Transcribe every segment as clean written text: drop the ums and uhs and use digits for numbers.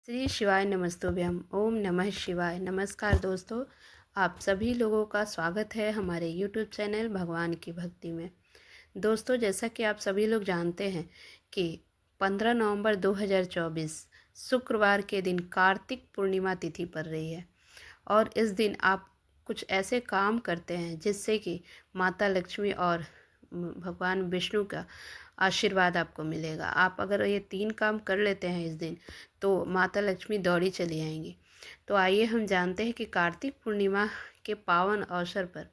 श्री शिवाय नमस्तुभ्यम। ओम नमः शिवाय। नमस्कार दोस्तों, आप सभी लोगों का स्वागत है हमारे यूट्यूब चैनल भगवान की भक्ति में। दोस्तों, जैसा कि आप सभी लोग जानते हैं कि 15 नवंबर 2024 शुक्रवार के दिन कार्तिक पूर्णिमा तिथि पड़ रही है और इस दिन आप कुछ ऐसे काम करते हैं जिससे कि माता लक्ष्मी और भगवान विष्णु का आशीर्वाद आपको मिलेगा। आप अगर ये 3 काम कर लेते हैं इस दिन तो माता लक्ष्मी दौड़ी चली आएंगी। तो आइए हम जानते हैं कि कार्तिक पूर्णिमा के पावन अवसर पर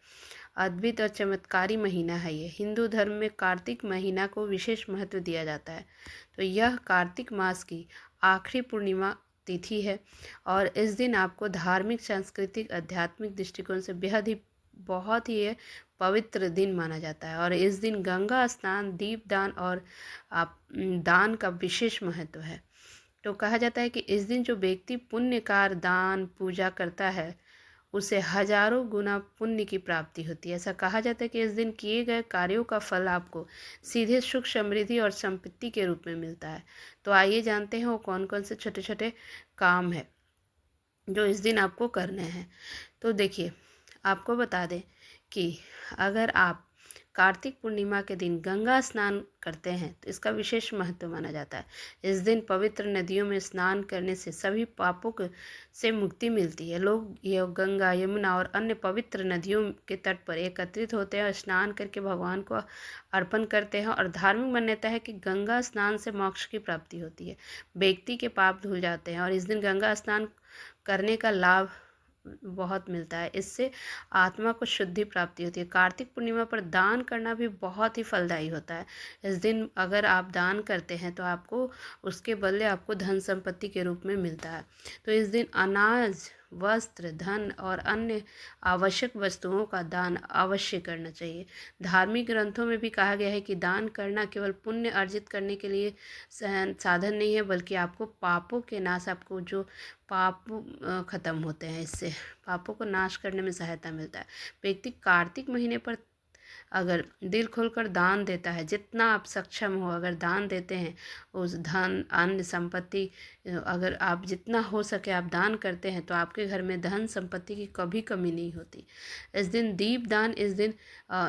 अद्भुत और चमत्कारी महीना है ये। हिंदू धर्म में कार्तिक महीना को विशेष महत्व दिया जाता है। तो यह कार्तिक मास की आखिरी पूर्णिमा तिथि है और इस दिन आपको धार्मिक, सांस्कृतिक, आध्यात्मिक दृष्टिकोण से बेहद ही बहुत ही ये पवित्र दिन माना जाता है। और इस दिन गंगा स्नान, दीपदान और आप दान का विशेष महत्व है। तो कहा जाता है कि इस दिन जो व्यक्ति पुण्यकार दान पूजा करता है उसे हजारों गुना पुण्य की प्राप्ति होती है। ऐसा कहा जाता है कि इस दिन किए गए कार्यों का फल आपको सीधे सुख, समृद्धि और संपत्ति के रूप में मिलता है। तो आइए जानते हैं वो कौन कौन से छोटे छोटे काम है जो इस दिन आपको करने हैं। तो देखिए, आपको बता दें कि अगर आप कार्तिक पूर्णिमा के दिन गंगा स्नान करते हैं तो इसका विशेष महत्व माना जाता है। इस दिन पवित्र नदियों में स्नान करने से सभी पापों से मुक्ति मिलती है। लोग ये गंगा, यमुना और अन्य पवित्र नदियों के तट पर एकत्रित होते हैं और स्नान करके भगवान को अर्पण करते हैं। और धार्मिक मान्यता है कि गंगा स्नान से मोक्ष की प्राप्ति होती है, व्यक्ति के पाप धुल जाते हैं और इस दिन गंगा स्नान करने का लाभ बहुत मिलता है। इससे आत्मा को शुद्धि प्राप्ति होती है। कार्तिक पूर्णिमा पर दान करना भी बहुत ही फलदायी होता है। इस दिन अगर आप दान करते हैं तो आपको उसके बदले आपको धन संपत्ति के रूप में मिलता है। तो इस दिन अनाज, वस्त्र, धन और अन्य आवश्यक वस्तुओं का दान अवश्य करना चाहिए। धार्मिक ग्रंथों में भी कहा गया है कि दान करना केवल पुण्य अर्जित करने के लिए साधन नहीं है, बल्कि आपको पापों के नाश, आपको जो पाप खत्म होते हैं, इससे पापों को नाश करने में सहायता मिलता है। व्यक्ति कार्तिक महीने पर अगर दिल खोलकर दान देता है, जितना आप सक्षम हो अगर दान देते हैं, उस धन, अन्न, संपत्ति, अगर आप जितना हो सके आप दान करते हैं तो आपके घर में धन संपत्ति की कभी कमी नहीं होती। इस दिन दीप दान इस दिन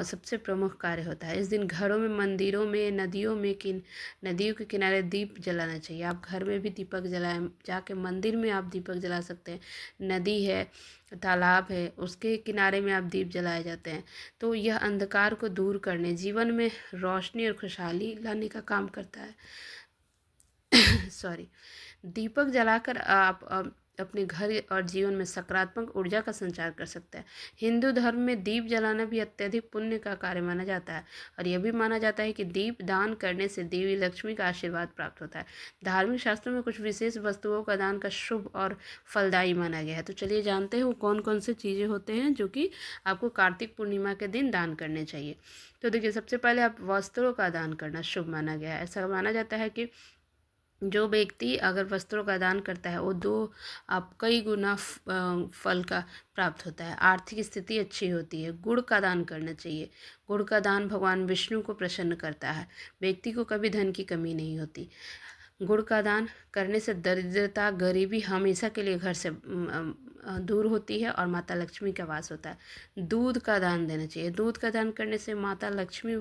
सबसे प्रमुख कार्य होता है। इस दिन घरों में, मंदिरों में, नदियों में, नदियों के किनारे दीप जलाना चाहिए। आप घर में भी दीपक जलाएं, जाके मंदिर में आप दीपक जला सकते हैं। नदी है, तालाब है, उसके किनारे में आप दीप जलाए जाते हैं। तो यह अंधकार को दूर करने, जीवन में रोशनी और खुशहाली लाने का काम करता है। सॉरी। दीपक जलाकर आप अपने घर और जीवन में सकारात्मक ऊर्जा का संचार कर सकते हैं। हिंदू धर्म में दीप जलाना भी अत्यधिक पुण्य का कार्य माना जाता है और यह भी माना जाता है कि दीप दान करने से देवी लक्ष्मी का आशीर्वाद प्राप्त होता है। धार्मिक शास्त्रों में कुछ विशेष वस्तुओं का दान का शुभ और फलदायी माना गया है। तो चलिए जानते हैं वो कौन कौन से चीज़ें होते हैं जो कि आपको कार्तिक पूर्णिमा के दिन दान करने चाहिए। तो देखिए, सबसे पहले आप वस्त्रों का दान करना शुभ माना गया है। ऐसा माना जाता है कि जो व्यक्ति अगर वस्त्रों का दान करता है वो आप कई गुना फल का प्राप्त होता है। आर्थिक स्थिति अच्छी होती है। गुड़ का दान करना चाहिए। गुड़ का दान भगवान विष्णु को प्रसन्न करता है। व्यक्ति को कभी धन की कमी नहीं होती। गुड़ का दान करने से दरिद्रता, गरीबी हमेशा के लिए घर से दूर होती है और माता लक्ष्मी का वास होता है। दूध का दान देना चाहिए। दूध का दान करने से माता लक्ष्मी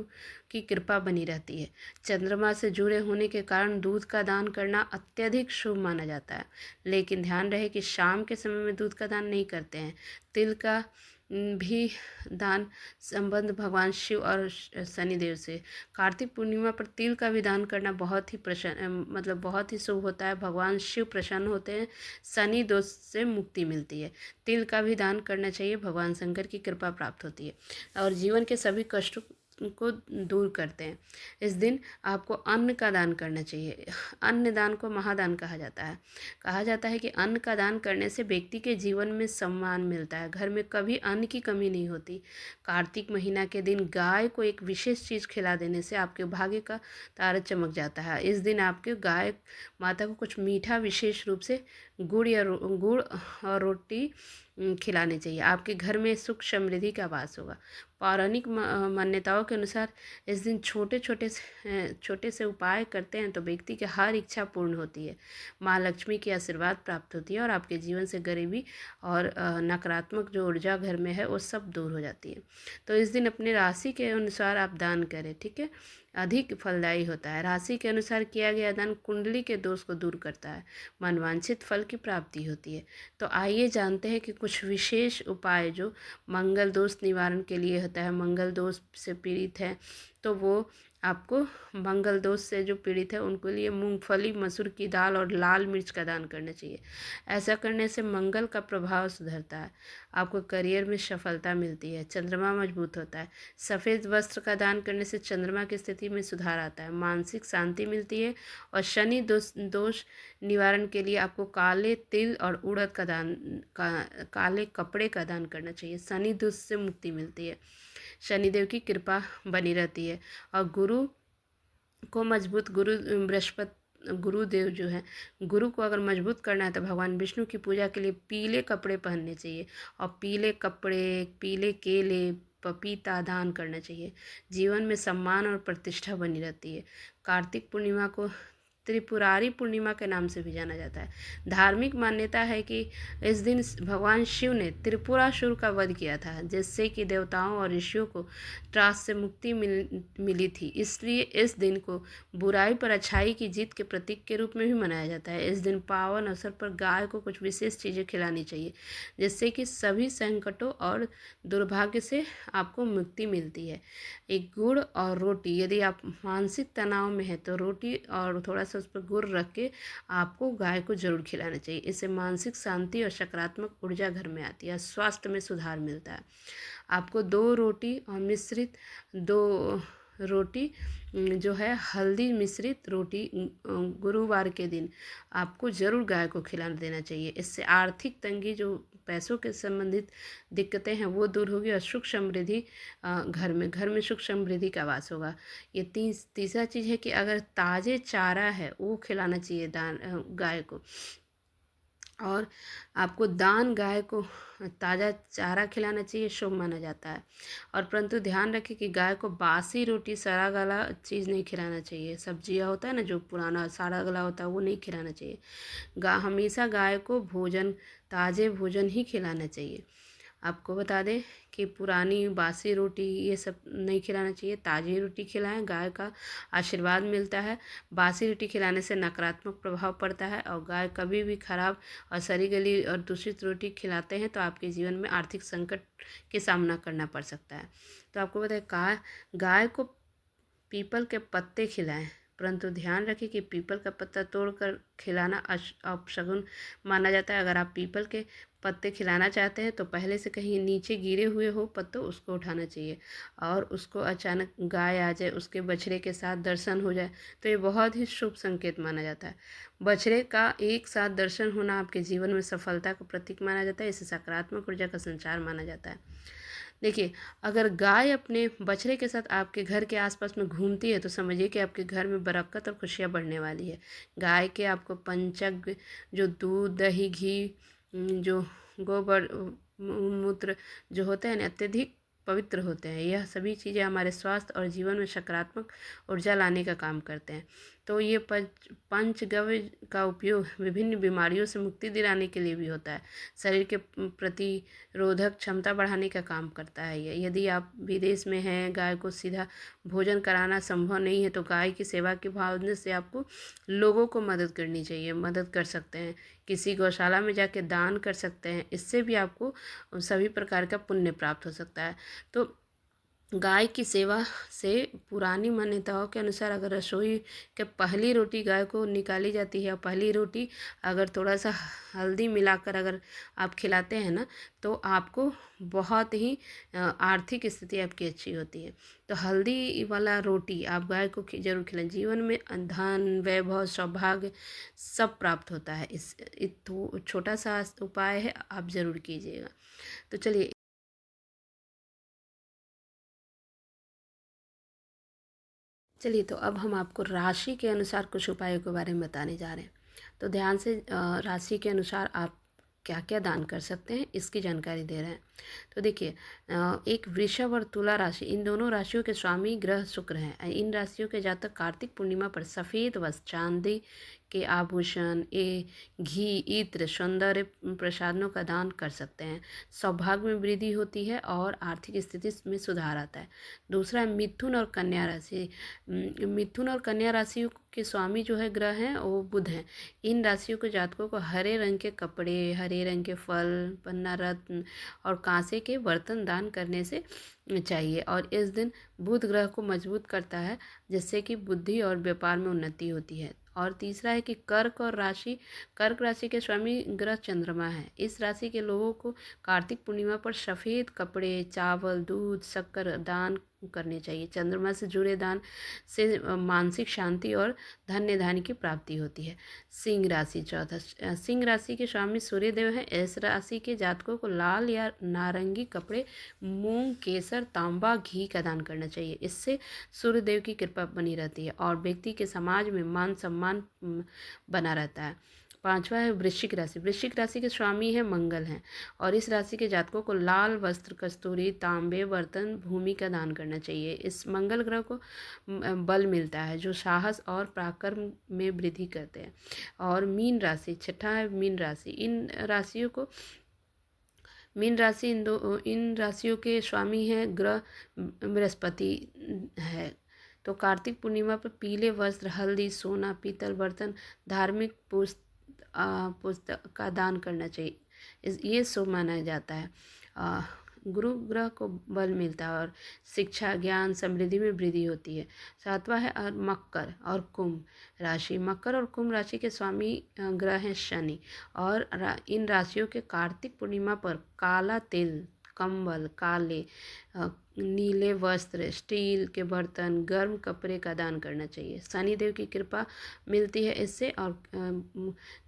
की कृपा बनी रहती है। चंद्रमा से जुड़े होने के कारण दूध का दान करना अत्यधिक शुभ माना जाता है, लेकिन ध्यान रहे कि शाम के समय में दूध का दान नहीं करते हैं। तिल का भी दान संबंध भगवान शिव और शनिदेव से। कार्तिक पूर्णिमा पर तिल का भी दान करना बहुत ही मतलब बहुत ही शुभ होता है। भगवान शिव प्रसन्न होते हैं, शनि दोष से मुक्ति मिलती है। तिल का भी दान करना चाहिए, भगवान शंकर की कृपा प्राप्त होती है और जीवन के सभी कष्टों को दूर करते हैं। इस दिन आपको अन्न का दान करना चाहिए। अन्न दान को महादान कहा जाता है। कहा जाता है कि अन्न का दान करने से व्यक्ति के जीवन में सम्मान मिलता है, घर में कभी अन्न की कमी नहीं होती। कार्तिक महीना के दिन गाय को एक विशेष चीज़ खिला देने से आपके भाग्य का तारा चमक जाता है। इस दिन आपके गाय माता को कुछ मीठा, विशेष रूप से गुड़ और रोटी खिलाने चाहिए। आपके घर में सुख समृद्धि का वास होगा। पौराणिक मान्यताओं के अनुसार इस दिन छोटे से उपाय करते हैं तो व्यक्ति की हर इच्छा पूर्ण होती है, माँ लक्ष्मी की आशीर्वाद प्राप्त होती है और आपके जीवन से गरीबी और नकारात्मक जो ऊर्जा घर में है वो सब दूर हो जाती है। तो इस दिन अपने राशि के अनुसार आप दान करें, ठीक है, अधिक फलदायी होता है। राशि के अनुसार किया गया दान कुंडली के दोष को दूर करता है, मनवांछित फल की प्राप्ति होती है। तो आइए जानते हैं कि कुछ विशेष उपाय जो मंगल दोष निवारण के लिए होता है। मंगल दोष से पीड़ित है तो वो आपको मंगल दोष से जो पीड़ित है उनके लिए मूंगफली, मसूर की दाल और लाल मिर्च का दान करना चाहिए। ऐसा करने से मंगल का प्रभाव सुधरता है, आपको करियर में सफलता मिलती है, चंद्रमा मजबूत होता है। सफ़ेद वस्त्र का दान करने से चंद्रमा की स्थिति में सुधार आता है, मानसिक शांति मिलती है। और शनि दोष निवारण के लिए आपको काले तिल और उड़द का काले कपड़े का दान करना चाहिए। शनि दोष से मुक्ति मिलती है, शनिदेव की कृपा बनी रहती है। और गुरु को मजबूत गुरुदेव जो है, गुरु को अगर मजबूत करना है तो भगवान विष्णु की पूजा के लिए पीले कपड़े पहनने चाहिए और पीले कपड़े, पीले केले, पपीता दान करना चाहिए। जीवन में सम्मान और प्रतिष्ठा बनी रहती है। कार्तिक पूर्णिमा को त्रिपुरारी पूर्णिमा के नाम से भी जाना जाता है। धार्मिक मान्यता है कि इस दिन भगवान शिव ने त्रिपुरासुर का वध किया था, जिससे कि देवताओं और ऋषियों को त्रास से मुक्ति मिली थी। इसलिए इस दिन को बुराई पर अच्छाई की जीत के प्रतीक के रूप में भी मनाया जाता है। इस दिन पावन अवसर पर गाय को कुछ विशेष चीज़ें खिलानी चाहिए, जिससे कि सभी संकटों और दुर्भाग्य से आपको मुक्ति मिलती है। एक गुड़ और रोटी, यदि आप मानसिक तनाव में है तो रोटी और थोड़ा सा उस पर गुड़ रख के आपको गाय को जरूर खिलाना चाहिए। इससे मानसिक शांति और सकारात्मक ऊर्जा घर में आती है, स्वास्थ्य में सुधार मिलता है। आपको 2 रोटी और मिश्रित 2 रोटी जो है हल्दी मिश्रित रोटी गुरुवार के दिन आपको ज़रूर गाय को खिला देना चाहिए। इससे आर्थिक तंगी, जो पैसों के संबंधित दिक्कतें हैं, वो दूर होगी और सुख समृद्धि घर में सुख समृद्धि का वास होगा। ये तीसरा चीज़ है कि अगर ताज़े चारा है वो खिलाना चाहिए गाय को। और आपको गाय को ताज़ा चारा खिलाना चाहिए, शुभ माना जाता है। और परंतु ध्यान रखें कि गाय को बासी रोटी, सड़ा गला चीज़ नहीं खिलाना चाहिए। सब्जियां होता है ना जो पुराना सड़ा गला होता है, वो नहीं खिलाना चाहिए। हमेशा गाय को ताज़े भोजन ही खिलाना चाहिए। आपको बता दें कि पुरानी बासी रोटी ये सब नहीं खिलाना चाहिए, ताज़ी रोटी खिलाएं, गाय का आशीर्वाद मिलता है। बासी रोटी खिलाने से नकारात्मक प्रभाव पड़ता है और गाय कभी भी खराब और सड़ी गली और दूषित रोटी खिलाते हैं तो आपके जीवन में आर्थिक संकट के सामना करना पड़ सकता है। तो आपको बताएं, गाय को पीपल के पत्ते खिलाएं, परंतु ध्यान रखें कि पीपल का पत्ता तोड़कर खिलाना अपशगुन माना जाता है। अगर आप पीपल के पत्ते खिलाना चाहते हैं तो पहले से कहीं नीचे गिरे हुए हो पत्तों, उसको उठाना चाहिए। और उसको अचानक गाय आ जाए, उसके बछड़े के साथ दर्शन हो जाए तो ये बहुत ही शुभ संकेत माना जाता है। बछड़े का एक साथ दर्शन होना आपके जीवन में सफलता का प्रतीक माना जाता है। इसे सकारात्मक ऊर्जा का संचार माना जाता है। देखिए, अगर गाय अपने बछड़े के साथ आपके घर के आसपास में घूमती है तो समझिए कि आपके घर में बरकत और खुशियाँ बढ़ने वाली है। गाय के आपको पंचग, जो दूध, दही, घी, जो गोबर, मूत्र जो होते हैं ना, अत्यधिक पवित्र होते हैं। यह सभी चीज़ें हमारे स्वास्थ्य और जीवन में सकारात्मक ऊर्जा लाने का काम करते हैं। तो ये पंचगव्य का उपयोग विभिन्न बीमारियों से मुक्ति दिलाने के लिए भी होता है। शरीर के प्रतिरोधक क्षमता बढ़ाने का काम करता है। यदि आप विदेश में हैं, गाय को सीधा भोजन कराना संभव नहीं है तो गाय की सेवा की भावना से आपको लोगों को मदद करनी चाहिए, मदद कर सकते हैं। किसी गौशाला में जाके दान कर सकते हैं, इससे भी आपको सभी प्रकार का पुण्य प्राप्त हो सकता है। तो गाय की सेवा से पुरानी मान्यताओं के अनुसार अगर रसोई के पहली रोटी गाय को निकाली जाती है, पहली रोटी अगर थोड़ा सा हल्दी मिलाकर अगर आप खिलाते हैं ना तो आपको बहुत ही आर्थिक स्थिति आपकी अच्छी होती है। तो हल्दी वाला रोटी आप गाय को जरूर खिलाएं। जीवन में धन, वैभव, सौभाग्य सब प्राप्त होता है। तो छोटा सा उपाय है, आप ज़रूर कीजिएगा। तो चलिए तो अब हम आपको राशि के अनुसार कुछ उपायों के बारे में बताने जा रहे हैं। तो ध्यान से राशि के अनुसार आप क्या क्या दान कर सकते हैं इसकी जानकारी दे रहे हैं। तो देखिए, एक वृषभ और तुला राशि, इन दोनों राशियों के स्वामी ग्रह शुक्र हैं। इन राशियों के जातक कार्तिक पूर्णिमा पर सफ़ेद वस्त्र, चांदी के आभूषण, घी, इत्र, सौंदर्य प्रसाधनों का दान कर सकते हैं। सौभाग्य में वृद्धि होती है और आर्थिक स्थिति में सुधार आता है। दूसरा है मिथुन और कन्या राशि। मिथुन और कन्या राशियों के स्वामी जो है ग्रह हैं वो बुध हैं। इन राशियों के जातकों को हरे रंग के कपड़े, हरे रंग के फल, पन्ना रत्न और कांसे के बर्तन दान करने से चाहिए। और इस दिन बुध ग्रह को मजबूत करता है, जिससे कि बुद्धि और व्यापार में उन्नति होती है। और तीसरा है कि कर्क राशि के स्वामी ग्रह चंद्रमा है। इस राशि के लोगों को कार्तिक पूर्णिमा पर सफ़ेद कपड़े, चावल, दूध, शक्कर दान करने चाहिए। चंद्रमा से जुड़े दान से मानसिक शांति और धन्य धान्य की प्राप्ति होती है। सिंह राशि चौथा, सिंह राशि के स्वामी सूर्यदेव हैं। इस राशि के जातकों को लाल या नारंगी कपड़े, मूंग, केसर, तांबा, घी का दान करना चाहिए। इससे सूर्यदेव की कृपा बनी रहती है और व्यक्ति के समाज में मान सम्मान बना रहता है। पांचवा है वृश्चिक राशि। वृश्चिक राशि के स्वामी है मंगल हैं और इस राशि के जातकों को लाल वस्त्र, कस्तूरी, तांबे, बर्तन, भूमि का दान करना चाहिए। इस मंगल ग्रह को बल मिलता है जो साहस और पराक्रम में वृद्धि करते हैं। और मीन राशि, छठा है मीन राशि। इन राशियों के स्वामी हैं ग्रह बृहस्पति है। तो कार्तिक पूर्णिमा पर पीले वस्त्र, हल्दी, सोना, पीतल बर्तन, धार्मिक पुस्तक का दान करना चाहिए। ये शुभ माना जाता है। गुरु ग्रह को बल मिलता है और शिक्षा, ज्ञान, समृद्धि में वृद्धि होती है। सातवां है मकर और कुंभ राशि। मकर और कुंभ राशि के स्वामी ग्रह हैं शनि और इन राशियों के कार्तिक पूर्णिमा पर काला तिल, कंबल, काले नीले वस्त्र, स्टील के बर्तन, गर्म कपड़े का दान करना चाहिए। शनिदेव की कृपा मिलती है इससे और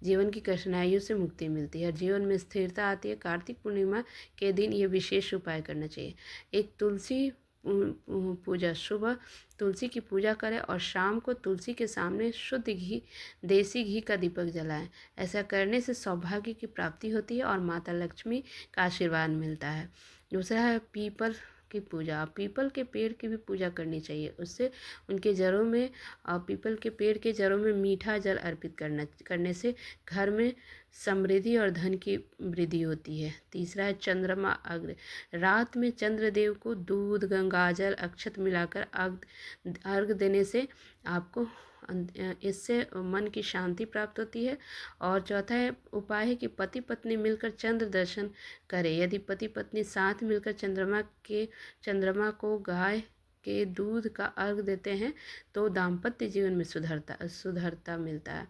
जीवन की कठिनाइयों से मुक्ति मिलती है, जीवन में स्थिरता आती है। कार्तिक पूर्णिमा के दिन ये विशेष उपाय करना चाहिए। एक तुलसी पूजा, सुबह तुलसी की पूजा करें और शाम को तुलसी के सामने शुद्ध घी, देसी घी का दीपक जलाएं। ऐसा करने से सौभाग्य की प्राप्ति होती है और माता लक्ष्मी का आशीर्वाद मिलता है। दूसरा है पीपल की पूजा। पीपल के पेड़ की भी पूजा करनी चाहिए। उससे उनके जड़ों में पीपल के पेड़ के जड़ों में मीठा जल अर्पित करने से घर में समृद्धि और धन की वृद्धि होती है। तीसरा है चंद्रमा अर्घ्य। रात में चंद्रदेव को दूध, गंगाजल, अक्षत मिलाकर अर्घ्य देने से आपको इससे मन की शांति प्राप्त होती है। और चौथा है उपाय है कि पति पत्नी मिलकर चंद्र दर्शन करें। यदि पति पत्नी साथ मिलकर चंद्रमा को गाय के दूध का अर्घ देते हैं तो दाम्पत्य जीवन में सुधरता मिलता है।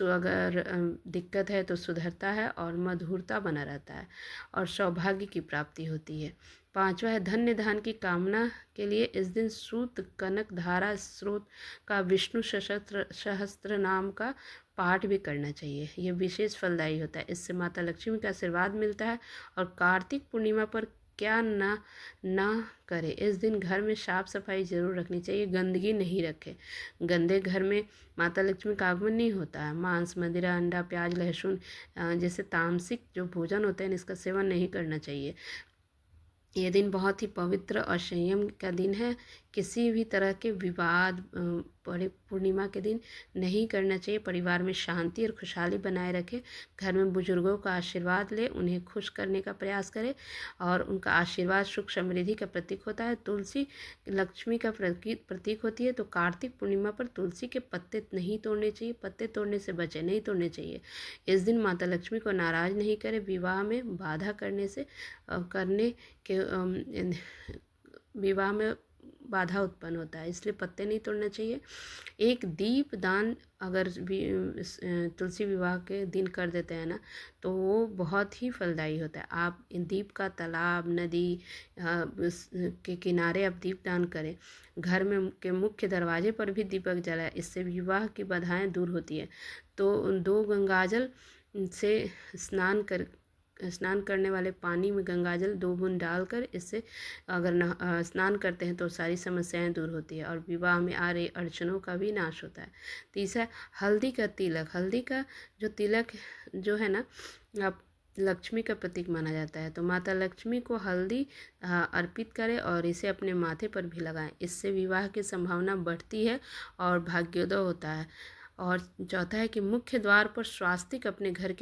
अगर दिक्कत है तो सुधरता है और मधुरता बना रहता है और सौभाग्य की प्राप्ति होती है। पांचवा है धन्य धान की कामना के लिए इस दिन सूत, कनक धारा स्रोत का विष्णु सहस्त्र नाम का पाठ भी करना चाहिए। यह विशेष फलदायी होता है। इससे माता लक्ष्मी का आशीर्वाद मिलता है। और कार्तिक पूर्णिमा पर क्या ना करें, इस दिन घर में साफ सफाई जरूर रखनी चाहिए। गंदगी नहीं रखें। गंदे घर में माता लक्ष्मी का आगमन नहीं होता है। मांस, मदिरा, अंडा, प्याज, लहसुन जैसे तामसिक जो भोजन होते हैं इसका सेवन नहीं करना चाहिए। ये दिन बहुत ही पवित्र और संयम का दिन है। किसी भी तरह के विवाद पूर्णिमा के दिन नहीं करना चाहिए। परिवार में शांति और खुशहाली बनाए रखें। घर में बुजुर्गों का आशीर्वाद ले, उन्हें खुश करने का प्रयास करें और उनका आशीर्वाद सुख समृद्धि का प्रतीक होता है। तुलसी लक्ष्मी का प्रतीक होती है। तो कार्तिक पूर्णिमा पर तुलसी के पत्ते नहीं तोड़ने चाहिए। पत्ते तोड़ने से बचे, नहीं तोड़ने चाहिए। इस दिन माता लक्ष्मी को नाराज नहीं करें। विवाह में बाधा विवाह में बाधा उत्पन्न होता है, इसलिए पत्ते नहीं तोड़ना चाहिए। एक दीप दान अगर तुलसी विवाह के दिन कर देते हैं ना तो वो बहुत ही फलदायी होता है। आप इन दीप का तालाब, नदी के किनारे आप दीप दान करें। घर में के मुख्य दरवाजे पर भी दीपक जलाएं। इससे विवाह की बाधाएं दूर होती है। तो 2 गंगाजल से स्नान करने वाले पानी में गंगाजल 2 बूंद डालकर इससे अगर स्नान करते हैं तो सारी समस्याएं दूर होती है और विवाह में आ रही अड़चनों का भी नाश होता है। तीसरा हल्दी का तिलक। हल्दी का जो तिलक जो है ना, आप लक्ष्मी का प्रतीक माना जाता है। तो माता लक्ष्मी को हल्दी अर्पित करें और इसे अपने माथे पर भी लगाएं। इससे विवाह की संभावना बढ़ती है और भाग्योदय होता है। और चौथा है कि मुख्य द्वार पर स्वास्तिक अपने घर के